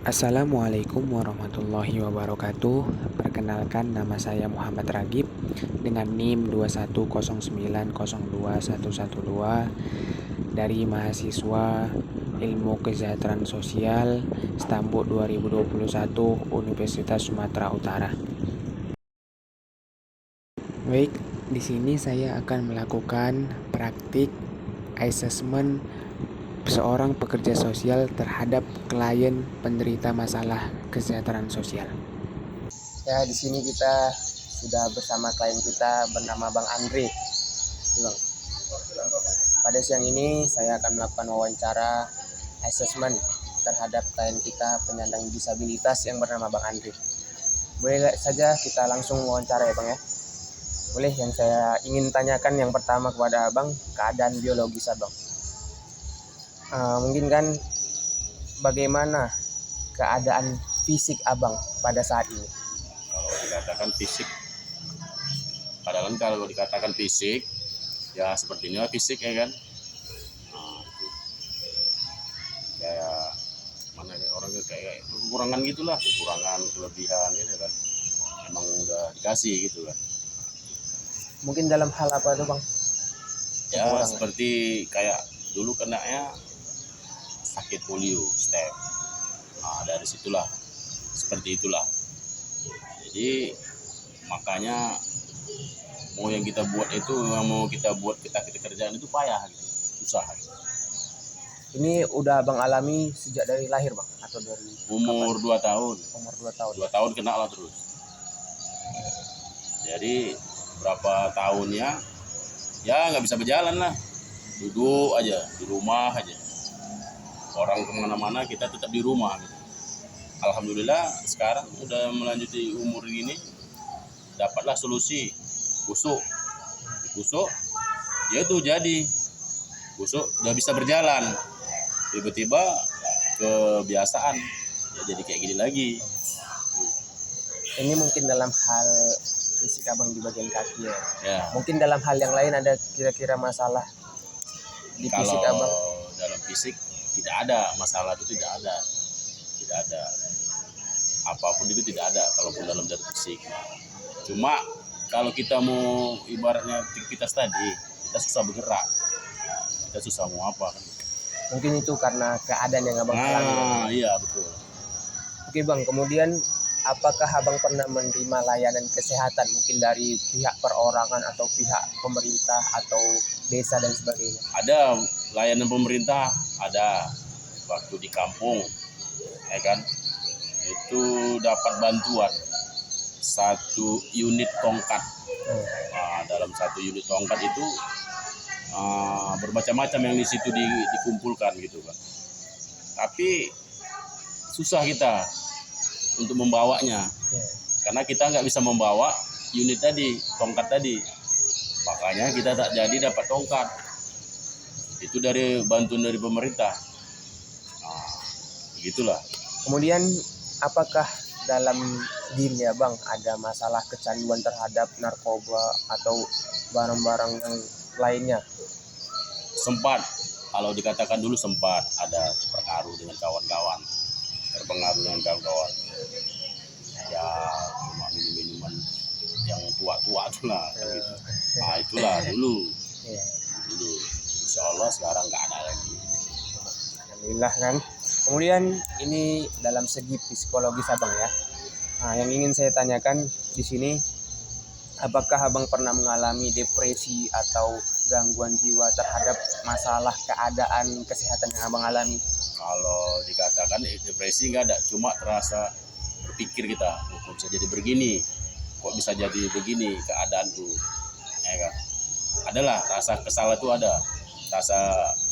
Assalamualaikum warahmatullahi wabarakatuh. Perkenalkan, nama saya Muhammad Ragib dengan NIM 2109021112 dari mahasiswa Ilmu Kesejahteraan Sosial Stambuk 2021 Universitas Sumatera Utara. Baik, di sini saya akan melakukan praktik assessment seorang pekerja sosial terhadap klien penderita masalah kesejahteraan sosial. Ya, di sini kita sudah bersama klien kita bernama Bang Andre. Bang, pada siang ini saya akan melakukan wawancara assessment terhadap klien kita penyandang disabilitas yang bernama Bang Andre. Boleh saja kita langsung wawancara ya Bang ya. Boleh, yang saya ingin tanyakan yang pertama kepada Abang, keadaan biologis Abang. Mungkin kan bagaimana keadaan fisik Abang pada saat ini? Kalau dikatakan fisik, ya seperti inilah fisik ya kan. Kayak mana orangnya kayak kekurangan gitulah, kekurangan kelebihan gitu kan. Emang udah dikasih gitu kan. Mungkin dalam hal apa tuh Bang? Ya seperti kayak dulu kenanya sakit polio, step. Dari situlah seperti itulah. Jadi makanya mau yang kita buat itu, yang mau kita buat kita kerjaan itu payah gitu, susah gitu. Ini udah Bang alami sejak dari lahir Bang atau dari umur 2 tahun? Umur 2 tahun. 2 tahun kena lah terus. Jadi berapa tahunnya ya nggak bisa berjalan lah, duduk aja di rumah aja, orang kemana-mana kita tetap di rumah gitu. Alhamdulillah sekarang udah melanjuti umur ini dapatlah solusi busuk ya itu jadi busuk udah bisa berjalan, tiba-tiba kebiasaan ya jadi kayak gini lagi. Ini mungkin dalam hal fisik Abang di bagian kaki ya. Mungkin dalam hal yang lain ada kira-kira masalah di fisik Abang? Dalam fisik tidak ada masalah, itu tidak ada apapun, itu tidak ada kalaupun dalam fisik. Cuma kalau kita mau ibaratnya aktivitas tadi, kita susah bergerak, kita susah mau apa kan. Mungkin itu karena keadaan yang Abang alami. Iya betul. Oke Bang, kemudian apakah Abang pernah menerima layanan kesehatan mungkin dari pihak perorangan atau pihak pemerintah atau desa dan sebagainya? Ada layanan pemerintah, ada waktu di kampung ya kan, itu dapat bantuan 1 unit tongkat. Dalam 1 unit tongkat itu bermacam-macam yang di situ dikumpulkan gitu kan. Tapi susah kita untuk membawanya, karena kita nggak bisa membawa unit tadi, tongkat tadi. Makanya kita tak jadi dapat tongkat. Itu dari bantuan dari pemerintah. Begitulah. Kemudian apakah dalam dirinya Bang ada masalah kecanduan terhadap narkoba atau barang-barang yang lainnya? Sempat, kalau dikatakan dulu sempat ada terpengaruh dengan kawan-kawan. Ya cuma minuman yang tua-tua itulah kan gitu. Itulah dulu. Insya Allah sekarang nggak ada lagi. Alhamdulillah kan. Kemudian ini dalam segi psikologis Abang ya. Yang ingin saya tanyakan di sini, apakah Abang pernah mengalami depresi atau gangguan jiwa terhadap masalah keadaan kesehatan yang Abang alami? Kalau dikatakan depresi nggak ada, cuma terasa berpikir kita, kok bisa jadi begini, kok bisa jadi begini keadaanku, ya kan? Adalah rasa kesal itu ada, rasa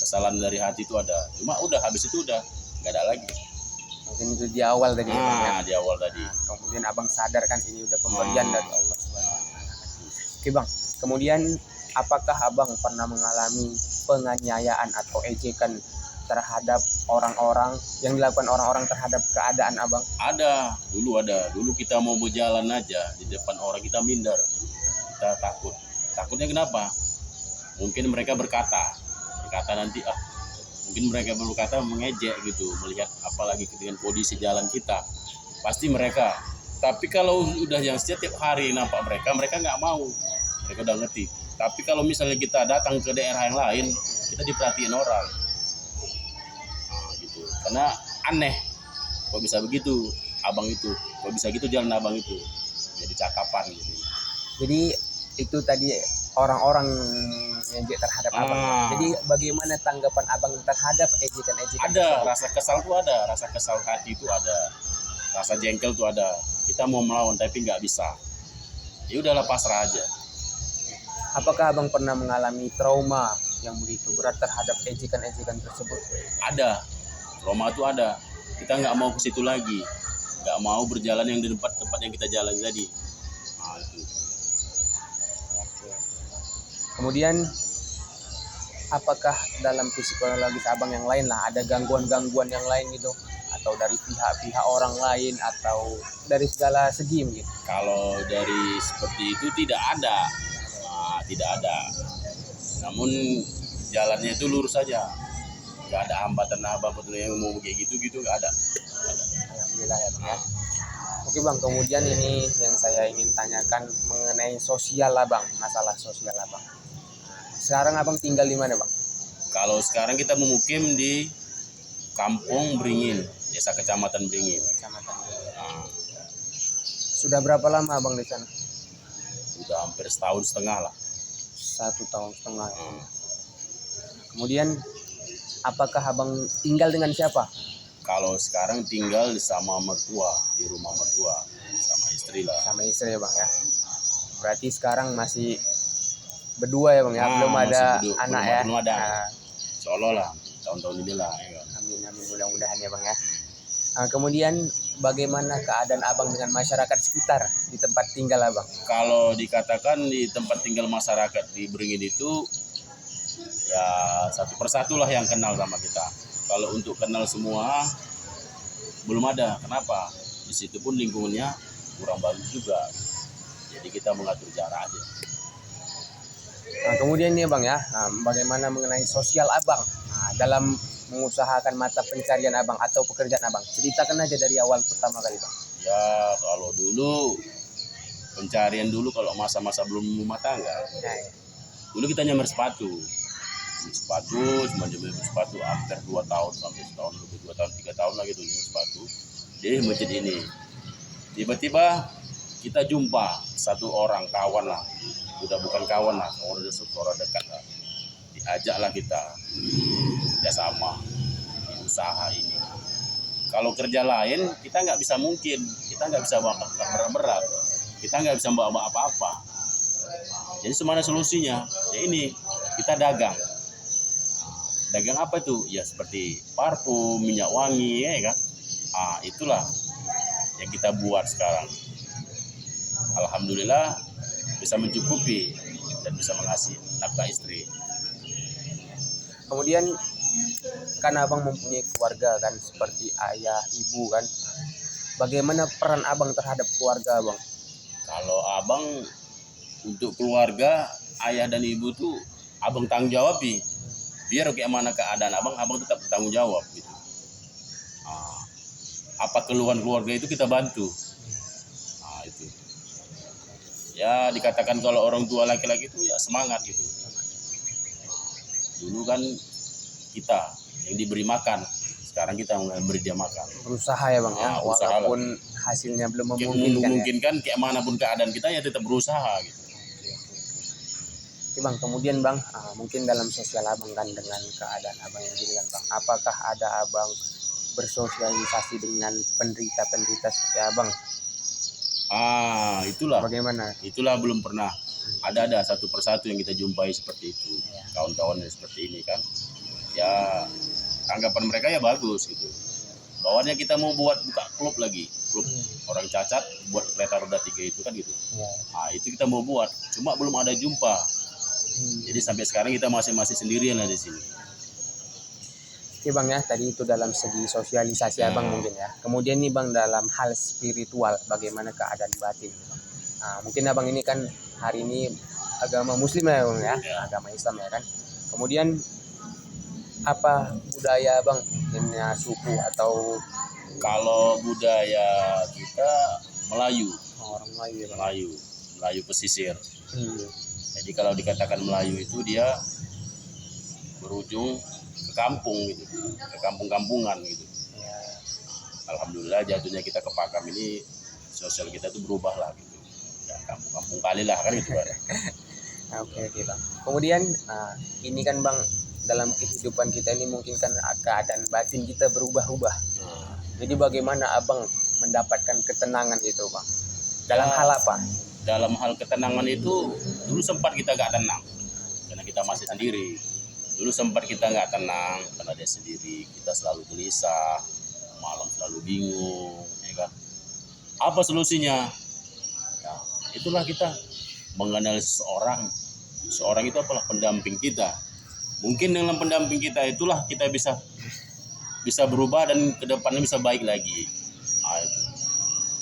kesalahan dari hati itu ada, cuma udah habis itu udah nggak ada lagi. Mungkin itu di awal tadi. Di awal tadi. Kemudian Abang sadar kan ini udah pemberian dari Allah SWT. Oke Bang, kemudian apakah Abang pernah mengalami penganiayaan atau ejekan terhadap orang-orang yang dilakukan orang-orang terhadap keadaan Abang? Ada, dulu kita mau berjalan aja di depan orang kita minder, kita takutnya kenapa? Mungkin mereka berkata nanti Mungkin mereka berkata mengejek gitu, melihat apalagi dengan kondisi jalan kita. Pasti mereka. Tapi kalau udah yang setiap hari nampak mereka nggak mau. Mereka udah ngerti. Tapi kalau misalnya kita datang ke daerah yang lain, kita diperhatiin orang. Nah, gitu. Karena aneh, kok bisa begitu abang itu, kok bisa gitu jalan abang itu. Jadi cakapan gitu. Jadi itu tadi orang-orang ngejek terhadap abang. Jadi bagaimana tanggapan abang terhadap ejekan-ejekan? Ada rasa kesal tuh ada, rasa kesal hati itu ada, rasa jengkel tuh ada. Kita mau melawan tapi nggak bisa. Ya udahlah, pasrah aja. Apakah abang pernah mengalami trauma yang begitu berat terhadap ejekan-ejekan tersebut? Ada, trauma tuh ada. Kita nggak mau ke situ lagi, nggak mau berjalan yang di tempat yang kita jalan tadi. Nah, itu. Kemudian apakah dalam psikologis abang yang lain lah ada gangguan-gangguan yang lain gitu, atau dari pihak-pihak orang lain, atau dari segala segi mungkin? Kalau dari seperti itu tidak ada. Nah, tidak ada. Namun jalannya itu lurus saja, nggak ada hambatan yang mau kayak gitu nggak ada. Alhamdulillah ya bang ya. Oke bang, kemudian ini yang saya ingin tanyakan mengenai sosial abang, masalah sosial abang. Sekarang abang tinggal di mana bang? Kalau sekarang kita memukim di Kampung Beringin, desa Kecamatan Beringin. Nah, Sudah berapa lama abang di sana? udah hampir setahun setengah lah. 1 tahun setengah. Kemudian apakah abang tinggal dengan siapa? Kalau sekarang tinggal sama mertua, di rumah mertua, sama istri lah. Sama istri ya bang ya. Berarti sekarang masih berdua ya bang ya, belum ada anak ya. Belum ada. Seolah lah, tahun-tahun inilah. Ya. Amin mudah-mudahan ya bang ya. Kemudian bagaimana keadaan abang dengan masyarakat sekitar di tempat tinggal abang? Kalau dikatakan di tempat tinggal masyarakat di Beringin itu, ya satu persatu lah yang kenal sama kita. Kalau untuk kenal semua belum ada. Kenapa? Di situ pun lingkungannya kurang bagus juga. Jadi kita mengatur jarak aja. Kemudian nih bang ya, bagaimana mengenai sosial abang dalam mengusahakan mata pencarian abang atau pekerjaan abang? Ceritakan aja dari awal pertama kali bang. Ya kalau dulu pencarian dulu kalau masa-masa belum rumah tangga, dulu kita nyamar sepatu cuma nyamar sepatu hampir 2 tahun sampai setahun lebih, 2 tahun 3 tahun lagi tuh nyamar sepatu di masjid ini. Tiba-tiba kita jumpa satu orang kawan lah, udah bukan kawan lah, udah seorang dekat lah, diajaklah kita kerjasama di usaha ini. Kalau kerja lain kita nggak bisa, mungkin kita nggak bisa bawa berat-berat, kita nggak bisa bawa apa-apa. Jadi semana solusinya ya ini, kita dagang apa itu ya, seperti parfum, minyak wangi ya kan. Itulah yang kita buat sekarang. Alhamdulillah bisa mencukupi dan bisa mengasih nafkah istri. Kemudian kan abang mempunyai keluarga kan, seperti ayah, ibu kan. Bagaimana peran abang terhadap keluarga abang? Kalau abang untuk keluarga, ayah dan ibu tuh abang tanggung jawab nih. Biar kayak mana keadaan abang tetap bertanggung jawab gitu. Apa keluhan keluarga itu kita bantu. Itu. Ya dikatakan kalau orang tua laki-laki itu ya semangat gitu. Dulu kan kita yang diberi makan, sekarang kita memberi dia makan. Berusaha ya bang ya, walaupun hasilnya belum memungkinkan. Kayak manapun keadaan kita ya tetap berusaha gitu. Oke bang, kemudian bang, mungkin dalam sosial abang kan dengan keadaan abang yang gini kan bang, apakah ada abang bersosialisasi dengan penderita-penderita seperti abang? Itulah. Bagaimana? Itulah belum pernah. Ada satu persatu yang kita jumpai seperti itu, kawan-kawan yang seperti ini kan. Ya tanggapan mereka ya bagus gitu. Bawahnya kita mau buka klub lagi, klub orang cacat, buat kereta roda 3 itu kan gitu. Itu kita mau buat, cuma belum ada jumpa. Jadi sampai sekarang kita masih sendirian lah di sini. Oke bang ya, tadi itu dalam segi sosialisasi abang mungkin ya. Kemudian nih bang, dalam hal spiritual, bagaimana keadaan batin bang? Mungkin abang ini kan hari ini agama muslim ya bang ya, agama Islam ya kan. Kemudian apa budaya bang, ini suku atau Kalau budaya kita Melayu, orang Melayu ya bang? Melayu pesisir. Hmm. Jadi kalau dikatakan Melayu itu dia berujung ke kampung gitu, ke kampung-kampungan gitu. Ya. Alhamdulillah jatuhnya kita ke Pakam ini sosial kita tuh berubah lah gitu. Ya kampung-kampung kali lah kan gitu kan. Oke bang. Kemudian ini kan bang, dalam kehidupan kita ini mungkin kan keadaan batin kita berubah-ubah. Jadi bagaimana abang mendapatkan ketenangan itu bang? Dalam Ya. hal apa? Dalam hal ketenangan itu dulu sempat kita gak tenang karena kita masih sendiri. Dulu sempat kita gak tenang karena dia sendiri, kita selalu gelisah, malam selalu bingung, ya kan? Apa solusinya? Ya, itulah kita mengenal seorang itu apalah pendamping kita. Mungkin dengan pendamping kita itulah kita bisa berubah dan kedepannya bisa baik lagi. Nah, itu.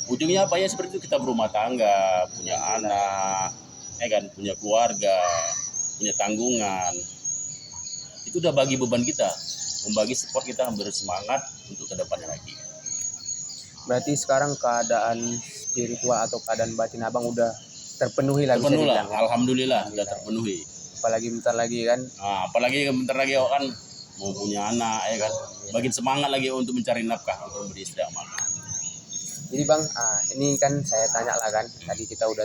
Ujungnya apa ya, seperti itu, kita berumah tangga, punya anak, ya kan, punya keluarga, punya tanggungan. Itu udah bagi beban kita, membagi support kita bersemangat untuk kedepannya lagi. Berarti sekarang keadaan spiritual atau keadaan batin abang udah terpenuhi lah, bisa Terpenuhi lah, dibilang. alhamdulillah udah terpenuhi. Apalagi bentar lagi kan. Nah, apalagi bentar lagi kan mau punya anak, ya kan, makin semangat lagi untuk mencari nafkah untuk memberi istri makan. Jadi bang, ini kan saya tanya lah kan, tadi kita udah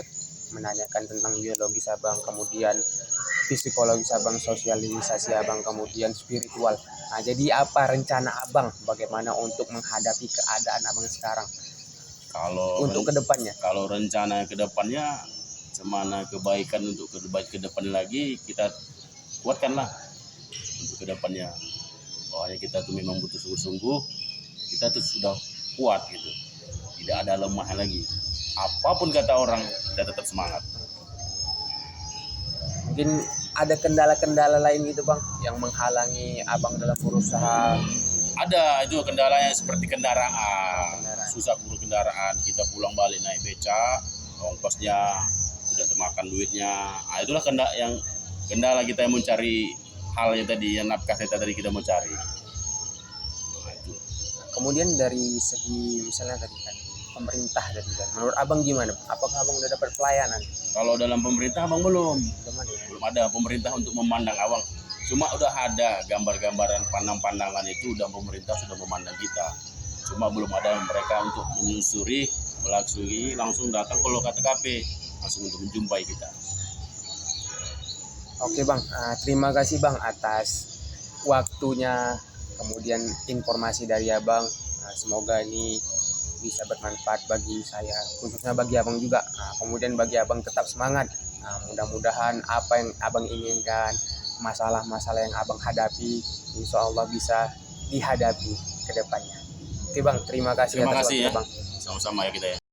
menanyakan tentang biologis abang, kemudian psikologis abang, sosialisasi abang, kemudian spiritual. Nah, jadi apa rencana abang bagaimana untuk menghadapi keadaan abang sekarang untuk kedepannya? Kalau rencana kedepannya, semana kebaikan untuk kedepan lagi kita kuatkanlah untuk kedepannya. Pokoknya kita tuh memang butuh sungguh-sungguh, kita tuh sudah kuat gitu, tidak ada lemah lagi. Apapun kata orang, kita tetap semangat. Mungkin ada kendala-kendala lain gitu bang yang menghalangi abang dalam berusaha? Ada itu kendalanya seperti kendaraan, susah buru kendaraan, kita pulang balik naik beca, ongkosnya sudah termakan duitnya. Nah, itulah kendala kita yang mencari halnya tadi, yang nafkah kita tadi kita mau cari. Nah, itu. Kemudian dari segi misalnya tadi kan pemerintah tadi kan, menurut abang gimana? Apakah abang udah dapat pelayanan? Kalau dalam pemerintah abang belum Gimana ya? belum ada pemerintah untuk memandang abang. Cuma udah ada gambar-gambaran pandang-pandangan itu, udah pemerintah sudah memandang kita. Cuma belum ada mereka untuk menyusuri, melaksui, langsung datang ke lokasi TKP, langsung untuk menjumpai kita. Oke bang, terima kasih bang atas waktunya, kemudian informasi dari abang. Semoga ini bisa bermanfaat bagi saya, khususnya bagi abang juga. Kemudian bagi abang tetap semangat. Mudah-mudahan apa yang abang inginkan, masalah-masalah yang abang hadapi, insya Allah bisa dihadapi ke depannya. Oke bang, terima kasih Terima atas kasih waktunya ya. bang. Sama-sama ya kita ya.